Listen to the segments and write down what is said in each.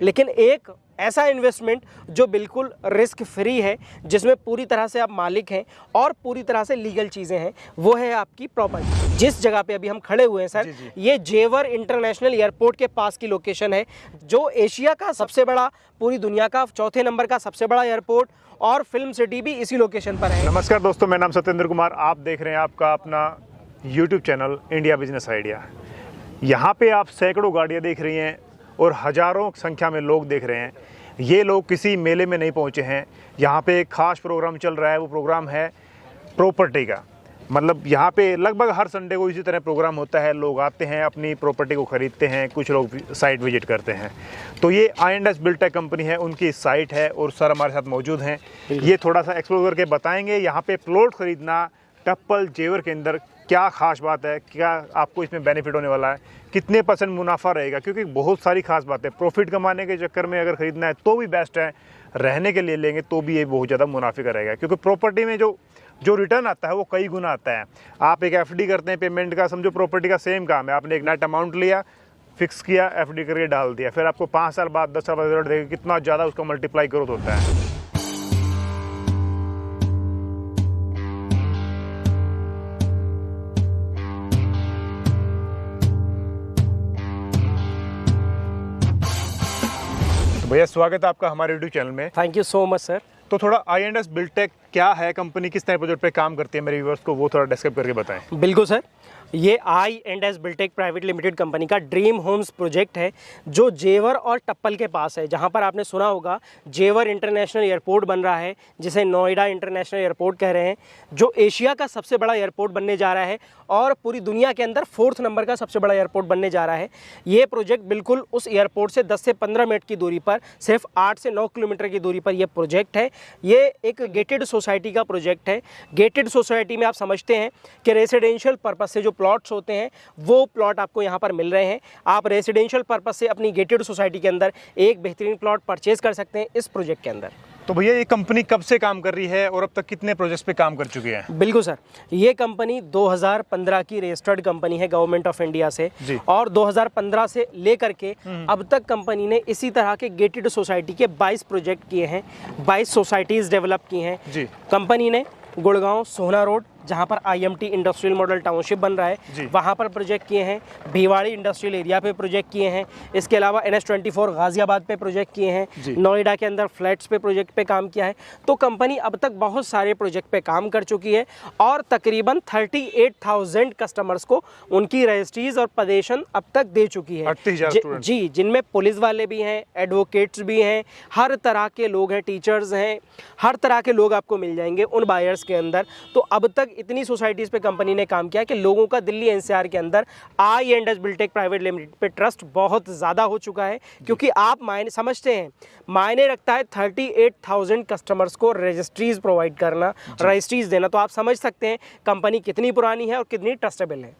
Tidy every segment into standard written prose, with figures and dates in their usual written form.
लेकिन एक ऐसा इन्वेस्टमेंट जो बिल्कुल रिस्क फ्री है, जिसमें पूरी तरह से आप मालिक हैं और पूरी तरह से लीगल चीज़ें हैं, वो है आपकी प्रॉपर्टी। जिस जगह पे अभी हम खड़े हुए हैं सर, ये जेवर इंटरनेशनल एयरपोर्ट के पास की लोकेशन है, जो एशिया का सबसे बड़ा, पूरी दुनिया का चौथे नंबर का सबसे बड़ा एयरपोर्ट, और फिल्म सिटी भी इसी लोकेशन पर है। नमस्कार दोस्तों, मेरा नाम सत्येंद्र कुमार, आप देख रहे हैं आपका अपना YouTube channel India business idea. यहाँ पे आप सैकड़ों गाड़ियाँ देख रही हैं और हज़ारों संख्या में लोग देख रहे हैं। ये लोग किसी मेले में नहीं पहुँचे हैं, यहाँ पे एक खास प्रोग्राम चल रहा है। वो प्रोग्राम है प्रॉपर्टी का। मतलब यहाँ पे लगभग हर संडे को इसी तरह प्रोग्राम होता है। लोग आते हैं, अपनी प्रॉपर्टी को ख़रीदते हैं, कुछ लोग साइट विजिट करते हैं। तो ये I&S बिल्टेक कंपनी है, उनकी साइट है और सर हमारे साथ मौजूद हैं। ये थोड़ा सा एक्सप्लोर करके बताएंगे यहाँ पे प्लॉट ख़रीदना टप्पल जेवर के अंदर क्या ख़ास बात है, क्या आपको इसमें बेनिफिट होने वाला है, कितने % मुनाफा रहेगा। क्योंकि बहुत सारी खास बातें, प्रॉफिट कमाने के चक्कर में अगर ख़रीदना है तो भी बेस्ट है, रहने के लिए लेंगे तो भी ये बहुत ज़्यादा मुनाफे का रहेगा। क्योंकि प्रॉपर्टी में जो रिटर्न आता है वो कई गुना आता है। आप एक FD करते हैं पेमेंट का, समझो प्रॉपर्टी का सेम काम है। आपने एक नेट अमाउंट लिया, फिक्स किया, FD करके डाल दिया, फिर आपको 5 साल बाद 10 साल बाद रिजल्ट देगा, कितना ज़्यादा उसका मल्टीप्लाई ग्रोथ होता है। भैया स्वागत है आपका हमारे YouTube चैनल में। Thank you so much sir. तो थोड़ा I&S बिल्टेक क्या है कंपनी, किस तरह प्रोजेक्ट पे काम करती है, मेरे व्यूअर्स को वो थोड़ा डिस्क्राइब करके बताएं। बिल्कुल सर, ये I&S Biltech private limited company का ड्रीम होम्स प्रोजेक्ट है, जो जेवर और टप्पल के पास है। जहां पर आपने सुना होगा जेवर इंटरनेशनल एयरपोर्ट बन रहा है, जिसे नोएडा इंटरनेशनल एयरपोर्ट कह रहे हैं, जो एशिया का सबसे बड़ा एयरपोर्ट बनने जा रहा है और पूरी दुनिया के अंदर 4th नंबर का सबसे बड़ा एयरपोर्ट बनने जा रहा है। ये प्रोजेक्ट बिल्कुल उस एयरपोर्ट से 10 से 15 मिनट की दूरी पर, सिर्फ 8 से 9 किलोमीटर की दूरी पर यह प्रोजेक्ट है। ये एक गेटेड सोसाइटी का प्रोजेक्ट है। गेटेड सोसाइटी में आप समझते हैं कि रेसिडेंशियल पर्पज से जो प्लॉट्स होते हैं वो प्लॉट आपको यहाँ पर मिल रहे हैं। आप रेसिडेंशियल पर्पज से अपनी गेटेड सोसाइटी के अंदर एक बेहतरीन प्लॉट परचेज कर सकते हैं इस प्रोजेक्ट के अंदर। तो भैया ये कंपनी कब से काम कर रही है और अब तक कितने प्रोजेक्ट्स पे काम कर चुकी है? बिल्कुल सर, ये कंपनी 2015 की रजिस्टर्ड कंपनी है गवर्नमेंट ऑफ इंडिया से, और 2015 से लेकर के अब तक कंपनी ने इसी तरह के गेटेड सोसाइटी के 22 प्रोजेक्ट किए हैं, 22 सोसाइटीज डेवलप की हैं। कंपनी ने गुड़गांव सोहना रोड, जहां पर IMT इंडस्ट्रियल मॉडल टाउनशिप बन रहा है, वहां पर प्रोजेक्ट किए हैं। भिवाड़ी इंडस्ट्रियल एरिया पे प्रोजेक्ट किए हैं। इसके अलावा NH24 गाजियाबाद पे प्रोजेक्ट किए हैं। नोएडा के अंदर फ्लैट्स पे प्रोजेक्ट पे काम किया है। तो कंपनी अब तक बहुत सारे प्रोजेक्ट पे काम कर चुकी है और तकरीबन 38,000 कस्टमर्स को उनकी रजिस्ट्रीज और पोजीशन अब तक दे चुकी है। जी, जिनमें पुलिस वाले भी हैं, एडवोकेट्स भी हैं, हर तरह के लोग हैं, टीचर्स हैं, हर तरह के लोग आपको मिल जाएंगे उन बायर्स के अंदर। तो अब तक इतनी सोसाइटीज पे कंपनी ने काम किया कि लोगों का दिल्ली NCR के अंदर I&S बिल्टेक प्राइवेट लिमिटेड पे ट्रस्ट बहुत ज़्यादा हो चुका है। क्योंकि आप मायने समझते हैं, मायने रखता है 38,000 कस्टमर्स को रजिस्ट्रीज प्रोवाइड करना, रजिस्ट्रीज देना। तो आप समझ सकते हैं कंपनी कितनी पुरानी है और कितनी ट्रस्टेबल है।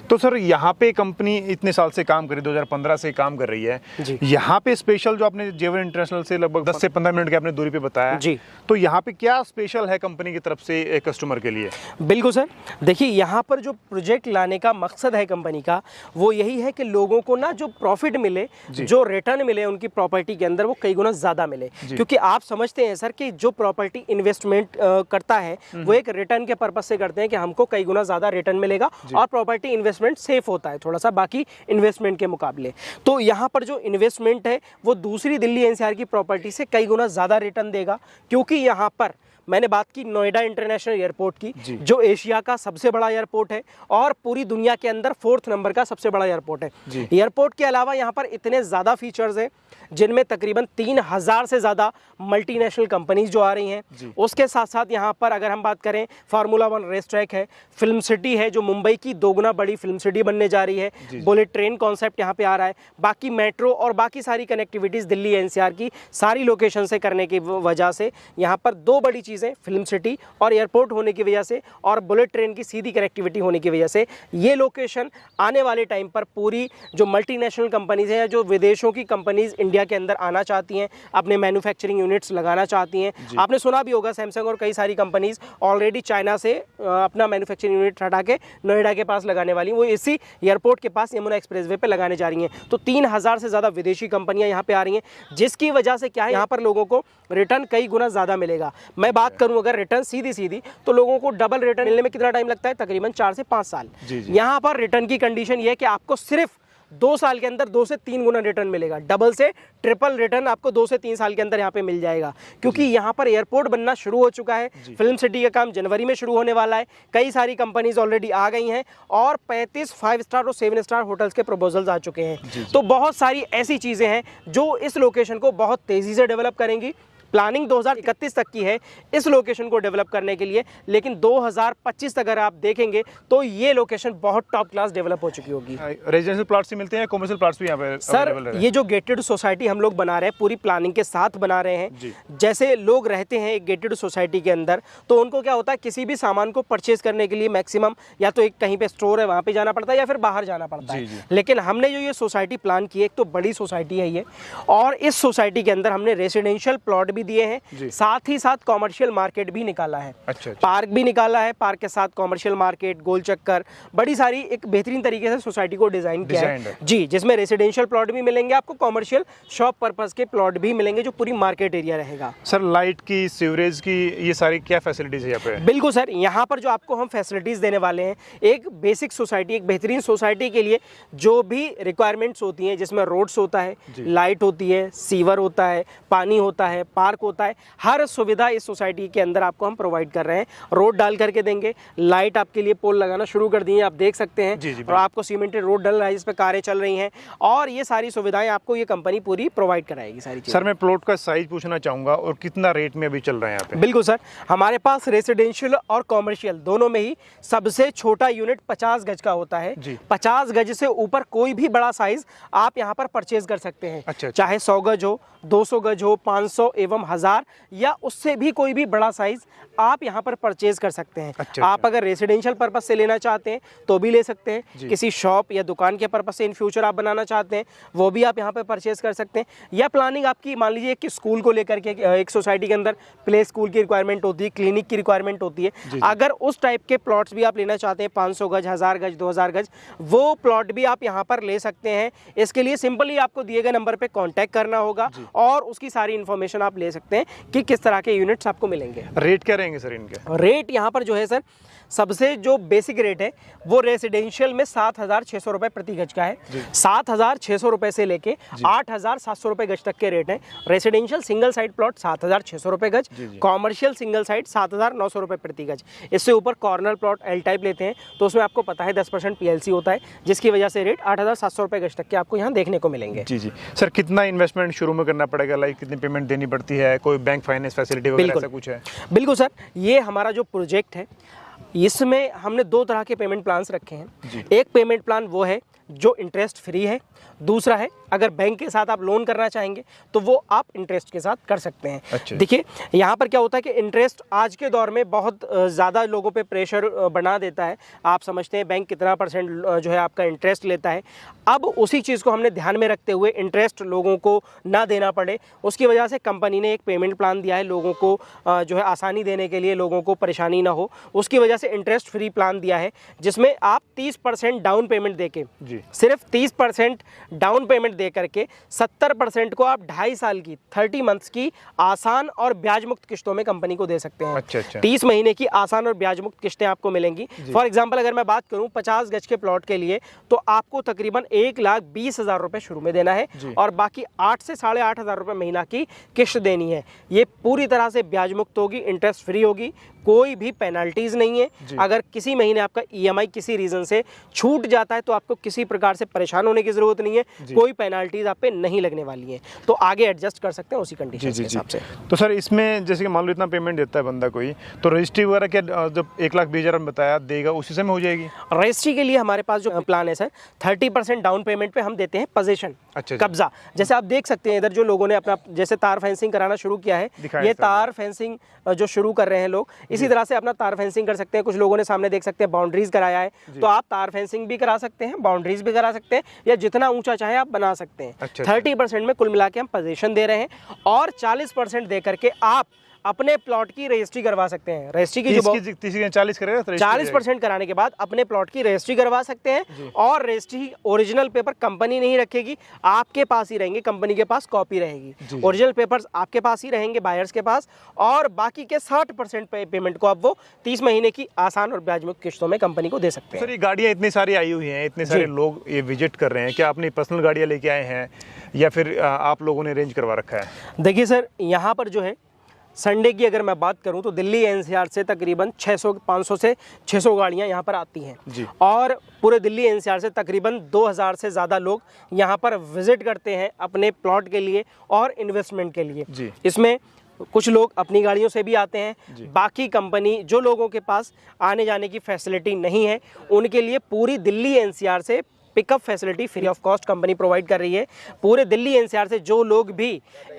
तो सर यहाँ पे कंपनी इतने साल से काम कर रही है, 2015 से काम कर रही है। यहाँ पे स्पेशल जो आपने जेवर इंटरनेशनल से लगभग 10 से 15 मिनट के आपने दूरी पे बताया जी, तो यहाँ पे क्या स्पेशल है कंपनी की तरफ से कस्टमर के लिए? बिल्कुल सर, देखिए यहाँ पर जो प्रोजेक्ट लाने का मकसद है कंपनी का, वो यही है कि लोगों को ना जो प्रॉफिट मिले, जो रिटर्न मिले उनकी प्रॉपर्टी के अंदर, वो कई गुना ज़्यादा मिले। क्योंकि आप समझते हैं सर कि जो प्रॉपर्टी इन्वेस्टमेंट करता है वो एक रिटर्न के पर्पज से करते हैं कि हमको कई गुना ज़्यादा रिटर्न मिलेगा और प्रॉपर्टी इन्वेस्टमेंट सेफ होता है थोड़ा सा बाकी इन्वेस्टमेंट के मुकाबले। तो यहाँ पर जो इन्वेस्टमेंट है वो दूसरी दिल्ली NCR की प्रॉपर्टी से कई गुना ज़्यादा रिटर्न देगा। क्योंकि यहाँ पर मैंने बात की नोएडा इंटरनेशनल एयरपोर्ट की, जो एशिया का सबसे बड़ा एयरपोर्ट है और पूरी दुनिया के अंदर 4th नंबर का सबसे बड़ा एयरपोर्ट है। एयरपोर्ट के अलावा यहाँ पर इतने ज़्यादा फीचर्स हैं, जिनमें तकरीबन 3,000 से ज़्यादा मल्टीनेशनल कंपनीज जो आ रही हैं। उसके साथ साथ यहाँ पर अगर हम बात करें, फार्मूला 1 रेस ट्रैक है, फिल्म सिटी है जो मुंबई की 2 गुना बड़ी फिल्म सिटी बनने जा रही है, बुलेट ट्रेन कॉन्सेप्ट यहाँ पे आ रहा है, बाकी मेट्रो और बाकी सारी कनेक्टिविटीज़ दिल्ली NCR की सारी लोकेशन से करने की वजह से यहाँ पर 2 बड़ी चीज़ चीज़ें, फिल्म सिटी और एयरपोर्ट होने की वजह से और बुलेट ट्रेन की सीधी कनेक्टिविटी होने की वजह से ये लोकेशन आने वाले टाइम पर पूरी जो मल्टीनेशनल कंपनीज हैं या जो विदेशों की कंपनीज इंडिया के अंदर आना चाहती हैं, अपने मैन्युफैक्चरिंग यूनिट्स लगाना चाहती हैं। आपने सुना भी होगा सैमसंग और कई सारी कंपनीज ऑलरेडी चाइना से अपना मैन्युफैक्चरिंग यूनिट हटा के नोएडा के पास लगाने वाली, वो इसी एयरपोर्ट के पास यमुना एक्सप्रेसवे पे लगाने जा रही हैं। तो 3000 से ज़्यादा विदेशी कंपनियां यहाँ पे आ रही हैं, जिसकी वजह से क्या है, यहाँ पर लोगों को रिटर्न कई गुना ज़्यादा मिलेगा। मैं बात करूँ अगर रिटर्न सीधी तो लोगों को डबल रिटर्न मिलने में कितना टाइम लगता है, तकरीबन 4 से 5 साल। यहाँ पर रिटर्न की कंडीशन ये है कि आपको सिर्फ 2 साल के अंदर 2 से 3 गुना रिटर्न मिलेगा। डबल से ट्रिपल रिटर्न आपको 2 से 3 साल के अंदर यहाँ पे मिल जाएगा, क्योंकि यहाँ पर एयरपोर्ट बनना शुरू हो चुका है। फिल्म सिटी का काम जनवरी में शुरू होने वाला है। कई सारी कंपनीज ऑलरेडी आ गई हैं और 35 5 स्टार और 7 स्टार होटल्स के प्रपोजल्स आ चुके हैं। तो बहुत सारी ऐसी चीज़ें हैं जो इस लोकेशन को बहुत तेज़ी से डेवलप करेंगी। प्लानिंग 2031 तक की है इस लोकेशन को डेवलप करने के लिए, लेकिन 2025 तक अगर आप देखेंगे तो ये लोकेशन बहुत टॉप क्लास डेवलप हो चुकी होगी। रेजिडेंशियल प्लॉट्स ही मिलते हैं, कमर्शियल प्लॉट्स भी यहाँ पे सर, ये जो गेटेड सोसाइटी हम लोग बना रहे हैं पूरी प्लानिंग के साथ बना रहे हैं। जैसे लोग रहते हैं एक गेटेड सोसाइटी के अंदर, तो उनको क्या होता है, किसी भी सामान को परचेज करने के लिए मैक्सिमम या तो एक कहीं पे स्टोर है वहाँ पे जाना पड़ता है या फिर बाहर जाना पड़ता है। लेकिन हमने जो ये सोसाइटी प्लान की है, एक तो बड़ी सोसाइटी है ये, और इस सोसाइटी के अंदर हमने रेसिडेंशियल प्लॉट भी दिए हैं, साथ ही साथ कॉमर्शियल मार्केट भी निकाला है। अच्छा। पार्क भी निकाला है, पार्क के साथ कॉमर्शियल मार्केट, गोल चक्कर, बड़ी सारी एक बेहतरीन तरीके से सोसाइटी को डिजाइन किया है जी, जिसमें रेसिडेंशियल प्लॉट भी मिलेंगे आपको, कॉमर्शियल शॉप पर्पस के प्लॉट भी मिलेंगे, जो पूरी मार्केट एरिया रहेगा। सर, लाइट की, सीवरेज की, ये सारी क्या फैसिलिटीज है यहाँ पे? बिल्कुल सर, यहाँ पर जो आपको हम फैसिलिटीज देने वाले हैं, एक बेसिक सोसाइटी, एक बेहतरीन सोसाइटी के लिए जो भी रिक्वायरमेंट्स होती हैं, जिसमें रोड्स होता है, लाइट होती है, सीवर होता है, पानी होता है, पार्क होता है, हर सुविधा इस सोसाइटी के अंदर आपको हम प्रोवाइड कर रहे हैं। रोड डाल करके देंगे, लाइट आपके लिए पोल लगाना शुरू कर दिए, आप देख सकते हैं, और आपको सीमेंटेड रोड डल रहा है जिस पे कारें चल रही हैं, और ये सारी सुविधाएं आपको ये कंपनी पूरी प्रोवाइड कराएगी सारी चीजें। सर, मैं प्लॉट का साइज पूछना चाहूंगा और कितना रेट में अभी चल रहा है यहाँ पे? बिल्कुल सर, हमारे पास रेसिडेंशियल और कॉमर्शियल दोनों में ही सबसे छोटा यूनिट 50 गज का होता है। 50 गज से ऊपर कोई भी बड़ा साइज आप यहाँ पर परचेज कर सकते हैं। अच्छा। चाहे 100 गज हो, 200 गज हो, 500 एवं 1000 या उससे भी कोई भी बड़ा साइज आप यहाँ पर परचेज कर सकते हैं। अच्छा। आप अगर रेसिडेंशियल पर्पस से लेना चाहते हैं तो भी ले सकते हैं, किसी शॉप या दुकान के पर्पस से इन फ्यूचर आप बनाना चाहते हैं वो भी आप यहाँ पर परचेज कर सकते हैं, या प्लानिंग आपकी मान लीजिए कि स्कूल को लेकर के एक सोसाइटी के अंदर प्ले स्कूल की रिक्वायरमेंट होती है, क्लिनिक की रिक्वायरमेंट होती है, अगर उस टाइप के प्लॉट्स भी आप लेना चाहते हैं 500 गज, 1000 गज, 2000 गज, वो प्लॉट भी आप यहाँ पर ले सकते हैं। इसके लिए सिंपली आपको दिए गए नंबर पे कांटेक्ट करना होगा और उसकी सारी इन्फॉर्मेशन आप ले सकते हैं कि किस तरह के यूनिट्स आपको मिलेंगे। रेट क्या रहेंगे सर इनके? रेट यहाँ पर जो है सर, सबसे जो बेसिक रेट है वो रेसिडेंशियल में 7,600 रुपए प्रति गज का है। 7,600 रुपए से लेके 8,700 रुपए गज तक के रेट है। रेसिडेंशियल सिंगल साइड प्लॉट 7,600 रुपए गज, कॉमर्शियल सिंगल साइड 7,900 रुपए प्रति गज। इससे ऊपर कॉर्नर प्लॉट एल टाइप लेते हैं तो उसमें आपको पता है 10% PLC होता है, जिसकी वजह से रेट 8,700 रुपए गज तक के आपको यहाँ देखने को मिलेंगे। जी। सर, कितना इन्वेस्टमेंट शुरू में करना पड़ेगा, लाइक कितनी पेमेंट देनी पड़ती है, कोई बैंक फाइनेंस फैसिलिटी वगैरह ऐसा कुछ है? बिल्कुल सर, ये हमारा जो प्रोजेक्ट है इसमें हमने 2 तरह के पेमेंट प्लान्स रखे हैं। एक पेमेंट प्लान वो है जो इंटरेस्ट फ्री है, दूसरा है अगर बैंक के साथ आप लोन करना चाहेंगे तो वो आप इंटरेस्ट के साथ कर सकते हैं। अच्छा। देखिए, यहाँ पर क्या होता है कि इंटरेस्ट आज के दौर में बहुत ज़्यादा लोगों पे प्रेशर बना देता है। आप समझते हैं बैंक कितना % जो है आपका इंटरेस्ट लेता है। अब उसी चीज़ को हमने ध्यान में रखते हुए इंटरेस्ट लोगों को ना देना पड़े, उसकी वजह से कंपनी ने एक पेमेंट प्लान दिया है लोगों को, जो है आसानी देने के लिए, लोगों को परेशानी ना हो, उसकी वजह से इंटरेस्ट फ्री प्लान दिया है, जिसमें आप 30% डाउन पेमेंट दे के, सिर्फ 30% डाउन पेमेंट दे करके 70% को आप 2.5 साल की 30 मंथ्स की आसान और ब्याज मुक्त किस्तों में कंपनी को दे सकते हैं। अच्छा। 30 महीने की आसान और ब्याज मुक्त किस्तें आपको मिलेंगी। फॉर एग्जांपल अगर मैं बात करूं 50 गज के प्लॉट के लिए तो आपको तकरीबन 1,20,000 रुपए शुरू में देना है और बाकी 8 से 8,500 रुपए महीना की किस्त देनी है। ये पूरी तरह से ब्याज मुक्त होगी, इंटरेस्ट फ्री होगी, कोई भी पेनल्टीज नहीं है। अगर किसी महीने आपका EMI किसी रीजन से छूट जाता है तो आपको किसी प्रकार से परेशान होने की जरूरत नहीं है, कोई पेनल्टीज आप पे नहीं लगने वाली है, तो आगे एडजस्ट कर सकते हैं उसी कंडीशन के हिसाब से। तो सर इसमें जैसे कि मान लो इतना पेमेंट देता है बंदा कोई, तो रजिस्ट्री वगैरह क्या जब 1,20,000 बताया देगा उसी समय हो जाएगी? रजिस्ट्री के लिए हमारे पास जो प्लान है सर, 30% डाउन पेमेंट पे हम देते हैं पोजीशन, कब्जा। जैसे आप देख सकते हैं इधर जो लोगों ने अपना जैसे तार फेंसिंग कराना शुरू किया है, ये तार फेंसिंग जो शुरू कर रहे हैं लोग, इसी तरह से अपना तार फेंसिंग कर सकते हैं। कुछ लोगों ने सामने देख सकते हैं बाउंड्रीज कराया है, तो आप तार फेंसिंग भी करा सकते हैं, बाउंड्रीज भी करा सकते हैं, या जितना ऊंचा चाहे आप बना सकते हैं। 30% में कुल मिला के हम पोजीशन दे रहे हैं, और 40% दे करके आप अपने प्लॉट की रजिस्ट्री करवा सकते हैं। रजिस्ट्री की जो 40 करेगा, 40% कराने के बाद अपने प्लॉट की रजिस्ट्री करवा सकते हैं, और रजिस्ट्री ओरिजिनल पेपर कंपनी नहीं रखेगी, आपके पास ही रहेंगे, कंपनी के पास कॉपी रहेगी। ओरिजिनल पेपर्स आपके पास ही रहेंगे, बायर्स के पास, और बाकी के 60% पेमेंट को आप वो 30 महीने की आसान और ब्याजमुक्त किश्तों में कंपनी को दे सकते हैं। सर ये गाड़ियाँ इतनी सारी आई हुई हैं, इतने सारे लोग ये विजिट कर रहे हैं, क्या अपनी पर्सनल गाड़ियाँ लेके आए हैं या फिर आप लोगों ने अरेंज करवा रखा है? देखिए सर, यहाँ पर जो है संडे की अगर मैं बात करूं तो दिल्ली NCR से तकरीबन 500 से 600 गाड़ियां यहां पर आती हैं, और पूरे दिल्ली NCR से तकरीबन 2000 से ज़्यादा लोग यहां पर विजिट करते हैं अपने प्लॉट के लिए और इन्वेस्टमेंट के लिए। इसमें कुछ लोग अपनी गाड़ियों से भी आते हैं, बाकी कंपनी जो लोगों के पास आने जाने की फैसिलिटी नहीं है उनके लिए पूरी दिल्ली NCR से pickup facility free of cost company provide कर रही है। पूरे दिल्ली NCR से जो लोग भी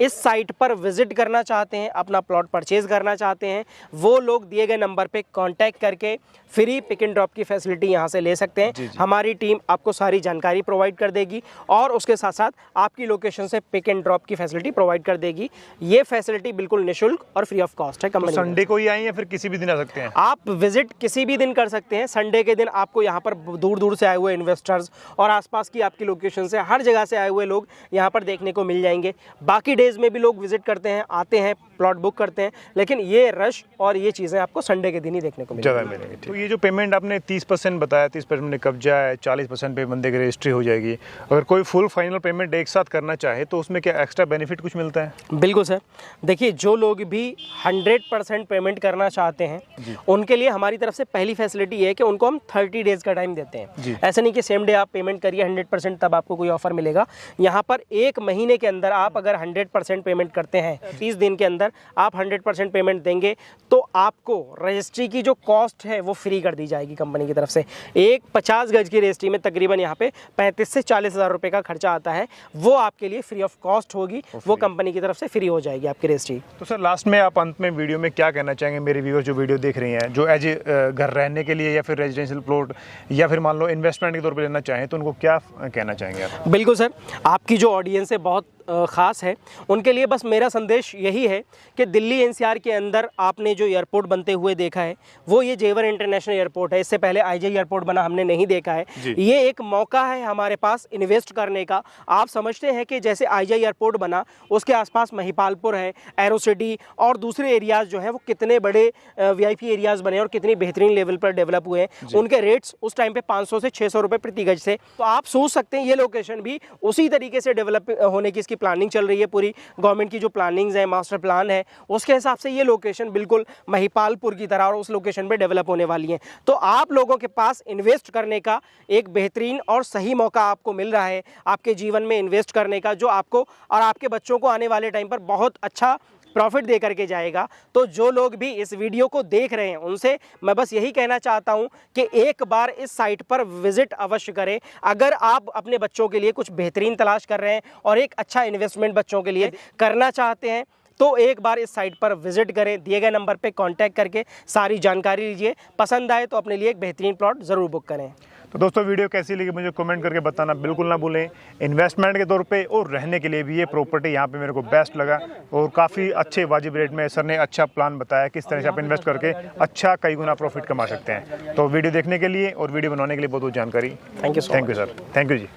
इस साइट पर विजिट करना चाहते हैं, अपना प्लॉट परचेज करना चाहते हैं, वो लोग दिए गए नंबर पे कांटेक्ट करके फ्री पिक एंड ड्रॉप की फैसिलिटी यहां से ले सकते हैं। हमारी टीम आपको सारी जानकारी प्रोवाइड कर देगी, और उसके साथ साथ आपकी लोकेशन से पिक एंड ड्रॉप की फैसिलिटी प्रोवाइड कर देगी। ये फैसिलिटी बिल्कुल निःशुल्क और फ्री ऑफ कॉस्ट है। कंपनी संडे को ही आए या फिर किसी भी दिन आ सकते हैं? आप विजिट किसी भी दिन कर सकते हैं। संडे के दिन आपको यहाँ पर दूर दूर से आए हुए इन्वेस्टर्स और आसपास की आपकी लोकेशन से हर जगह से आए हुए लोग यहाँ पर देखने को मिल जाएंगे। बाकी डेज में भी लोग विजिट करते हैं, आते हैं, प्लॉट बुक करते हैं, लेकिन ये रश और ये चीज़ें आपको संडे के दिन ही देखने को मिलेंगी। तो ये जो पेमेंट आपने 30% बताया, 30% में कब्जा है, 40% पे बंदे की रजिस्ट्री हो जाएगी। अगर कोई फुल फाइनल पेमेंट एक साथ करना चाहे तो उसमें क्या एक्स्ट्रा बेनिफिट कुछ मिलता है? बिल्कुल सर, देखिए जो लोग भी 100% पेमेंट करना चाहते हैं उनके लिए हमारी तरफ से पहली फैसिलिटी है कि उनको हम 30 डेज का टाइम देते हैं। ऐसा नहीं कि सेम डे आप पेमेंट करिए 100% तब आपको कोई ऑफर मिलेगा। यहाँ पर 1 महीने के अंदर आप अगर 100% पेमेंट करते हैं, 30 दिन के अंदर आप 100% पेमेंट देंगे तो आपको रजिस्ट्री की जो कॉस्ट है वो फ्री कर दी जाएगी कंपनी की तरफ से। एक 50 गज की रजिस्ट्री में तकरीबन यहाँ पे 35 से 40 हज़ार रुपये का खर्चा आता है, वो आपके लिए फ्री ऑफ कॉस्ट होगी, वो कंपनी की तरफ से फ्री हो जाएगी आपकी रजिस्ट्री। तो सर लास्ट में आप अंत में वीडियो में क्या कहना चाहेंगे मेरे व्यूअर्स जो वीडियो देख रही हैं, जो एज ए घर रहने के लिए या फिर रेजिडेंशियल प्लॉट या फिर मान लो इन्वेस्टमेंट के तौर पर लेना चाहें तो उनको क्या कहना चाहेंगे आप? बिल्कुल सर, आपकी जो ऑडियंस है बहुत ख़ास है, उनके लिए बस मेरा संदेश यही है कि दिल्ली NCR के अंदर आपने जो एयरपोर्ट बनते हुए देखा है वो ये जेवर इंटरनेशनल एयरपोर्ट है। इससे पहले IJ एयरपोर्ट बना हमने नहीं देखा है। ये एक मौका है हमारे पास इन्वेस्ट करने का। आप समझते हैं कि जैसे IJ एयरपोर्ट बना उसके आसपास महिपालपुर है, एरो सिटी और दूसरे एरियाज़ जो हैं वो कितने बड़े VIP एरियाज़ बने और कितनी बेहतरीन लेवल पर डेवलप हुए हैं। उनके रेट्स उस टाइम पे 500 से 600 रुपये प्रति गज से। तो आप सोच सकते हैं ये लोकेशन भी उसी तरीके से डेवलप होने की प्लानिंग चल रही है। पूरी गवर्नमेंट की जो प्लानिंग्स है, मास्टर प्लान है, उसके हिसाब से ये लोकेशन बिल्कुल महिपालपुर की तरह और उस लोकेशन पे डेवलप होने वाली है। तो आप लोगों के पास इन्वेस्ट करने का एक बेहतरीन और सही मौका आपको मिल रहा है आपके जीवन में इन्वेस्ट करने का, जो आपको और आपके बच्चों को आने वाले टाइम पर बहुत अच्छा प्रॉफिट दे करके जाएगा। तो जो लोग भी इस वीडियो को देख रहे हैं उनसे मैं बस यही कहना चाहता हूं कि एक बार इस साइट पर विजिट अवश्य करें। अगर आप अपने बच्चों के लिए कुछ बेहतरीन तलाश कर रहे हैं और एक अच्छा इन्वेस्टमेंट बच्चों के लिए करना चाहते हैं तो एक बार इस साइट पर विजिट करें, दिए गए नंबर पे कांटेक्ट करके सारी जानकारी लीजिए। पसंद आए तो अपने लिए एक बेहतरीन प्लॉट ज़रूर बुक करें। तो दोस्तों वीडियो कैसी लगी मुझे कमेंट करके बताना बिल्कुल ना भूलें। इन्वेस्टमेंट के तौर पे और रहने के लिए भी ये प्रॉपर्टी यहाँ पे मेरे को बेस्ट लगा और काफ़ी अच्छे वाजिब रेट में सर ने अच्छा प्लान बताया किस तरह से आप इन्वेस्ट करके अच्छा कई गुना प्रॉफिट कमा सकते हैं। तो वीडियो देखने के लिए और वीडियो बनाने के लिए बहुत बहुत जानकारी। Thank you sir, thank you ji.